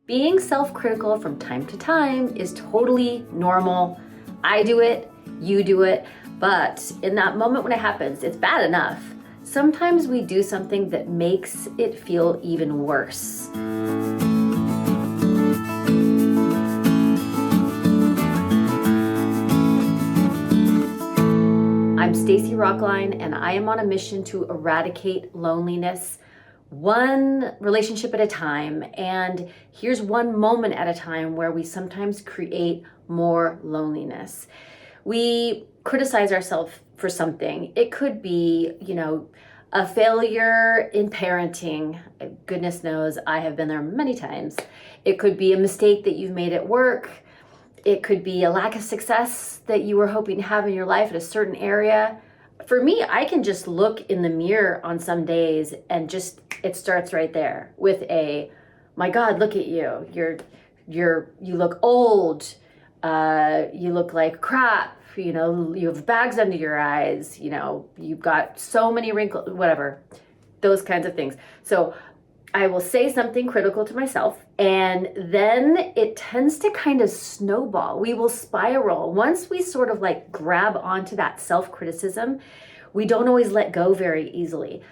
Being self-critical from time to time is totally normal. I do it, you do it, but in that moment when it happens, it's bad enough. Sometimes we do something that makes it feel even worse. I'm Stacy Rocklein, and I am on a mission to eradicate loneliness one relationship at a time. And here's one moment at a time where we sometimes create more loneliness. We criticize ourselves for something. It could be, a failure in parenting. Goodness knows I have been there many times. It could be a mistake that you've made at work. It could be a lack of success that you were hoping to have in your life at a certain area. For me, I can just look in the mirror on some days and it starts right there with my God, look at you. You look old. You look like crap. You have bags under your eyes. You've got so many wrinkles, whatever, those kinds of things. So I will say something critical to myself, and then it tends to kind of snowball. We will spiral. Once we sort of grab onto that self-criticism, we don't always let go very easily.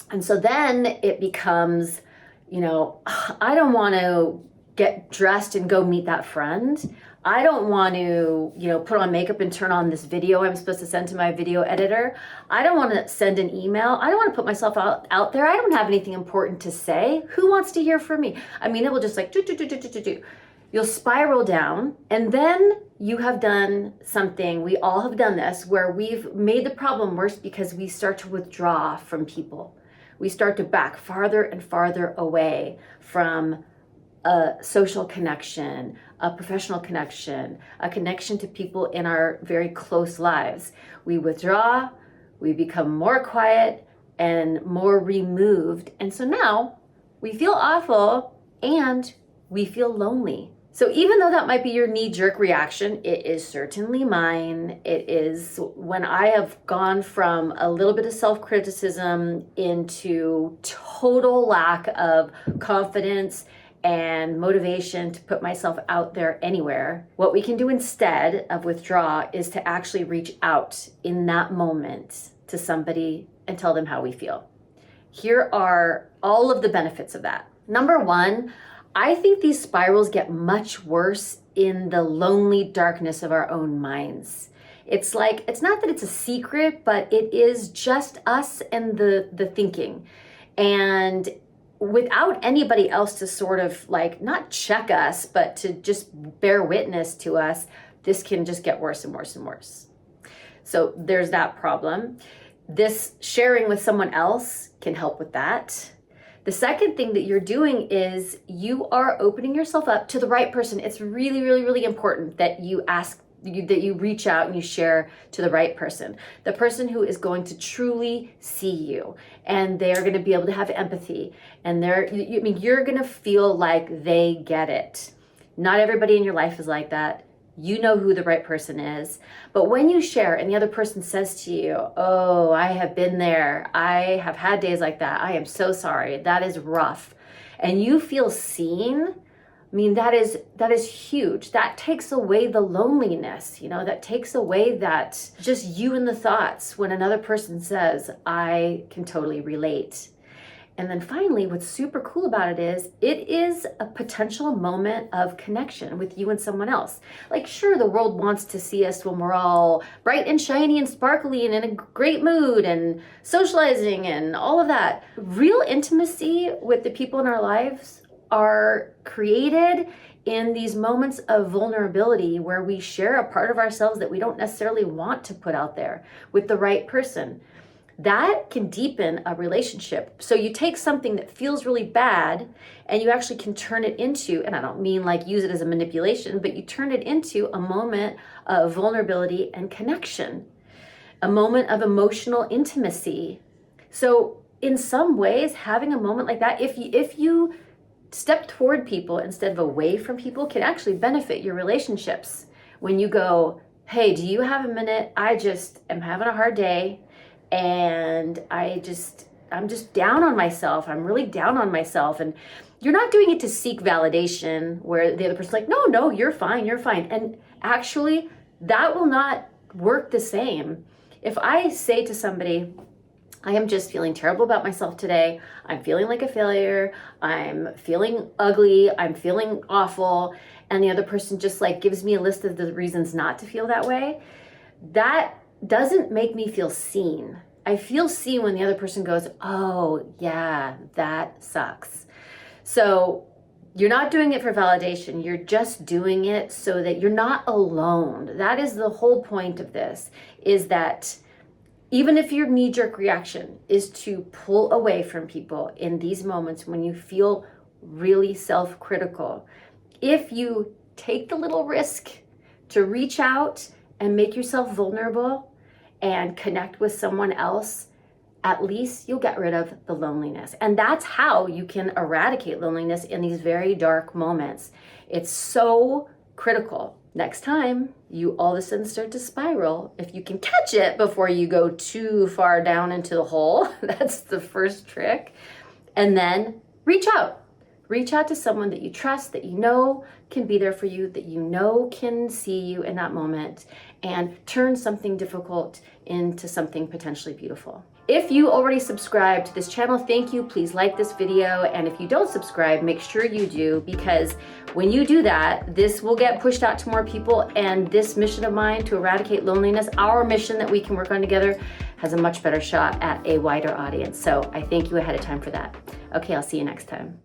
And so then it becomes, I don't want to get dressed and go meet that friend. I don't want to, put on makeup and turn on this video I'm supposed to send to my video editor. I don't want to send an email. I don't want to put myself out there. I don't have anything important to say. Who wants to hear from me? I mean, it will just do. You'll spiral down, and then you have done something, we all have done this, where we've made the problem worse because we start to withdraw from people. We start to back farther and farther away from a social connection, a professional connection, a connection to people in our very close lives. We withdraw, we become more quiet and more removed. And so now we feel awful and we feel lonely. So even though that might be your knee-jerk reaction, it is certainly mine. It is when I have gone from a little bit of self-criticism into total lack of confidence and motivation to put myself out there anywhere. What we can do instead of withdraw is to actually reach out in that moment to somebody and tell them how we feel. Here are all of the benefits of that. Number one, I think these spirals get much worse in the lonely darkness of our own minds. It's not that it's a secret, but it is just us and the thinking. And without anybody else to sort of not check us, but to just bear witness to us, this can just get worse and worse and worse. So there's that problem. This sharing with someone else can help with that. The second thing that you're doing is you are opening yourself up to the right person. It's really, really, really important that that you reach out and you share to the right person, the person who is going to truly see you, and they're going to be able to have empathy, and you're going to feel like they get it. Not everybody in your life is like that. You know who the right person is. But when you share and the other person says to you, oh, I have been there. I have had days like that. I am so sorry. That is rough. And you feel seen. I mean, that is huge. That takes away the loneliness, that takes away that just you and the thoughts when another person says, I can totally relate. And then finally, what's super cool about it is a potential moment of connection with you and someone else. Sure, the world wants to see us when we're all bright and shiny and sparkly and in a great mood and socializing and all of that. Real intimacy with the people in our lives are created in these moments of vulnerability where we share a part of ourselves that we don't necessarily want to put out there with the right person. That can deepen a relationship. So you take something that feels really bad and you actually can turn it into, and I don't mean use it as a manipulation, but you turn it into a moment of vulnerability and connection, a moment of emotional intimacy. So in some ways, having a moment like that, if you step toward people instead of away from people, can actually benefit your relationships. When you go, hey, do you have a minute? I just am having a hard day. And I just I'm just down on myself. I'm really down on myself. And you're not doing it to seek validation where the other person's like, no, you're fine, you're fine. And actually, that will not work the same. If I say to somebody, I am just feeling terrible about myself today. I'm feeling like a failure. I'm feeling ugly. I'm feeling awful. And the other person just like gives me a list of the reasons not to feel that way. That doesn't make me feel seen. I feel seen when the other person goes, oh yeah, that sucks. So you're not doing it for validation. You're just doing it so that you're not alone. That is the whole point of this, is that even if your knee-jerk reaction is to pull away from people in these moments when you feel really self-critical, if you take the little risk to reach out and make yourself vulnerable and connect with someone else, at least you'll get rid of the loneliness. And that's how you can eradicate loneliness in these very dark moments. It's so critical. Next time you all of a sudden start to spiral, if you can catch it before you go too far down into the hole, that's the first trick. And then reach out. Reach out to someone that you trust, that you know can be there for you, that you know can see you in that moment, and turn something difficult into something potentially beautiful. If you already subscribed to this channel, thank you. Please like this video. And if you don't subscribe, make sure you do, because when you do that, this will get pushed out to more people. And this mission of mine to eradicate loneliness, our mission that we can work on together, has a much better shot at a wider audience. So I thank you ahead of time for that. Okay, I'll see you next time.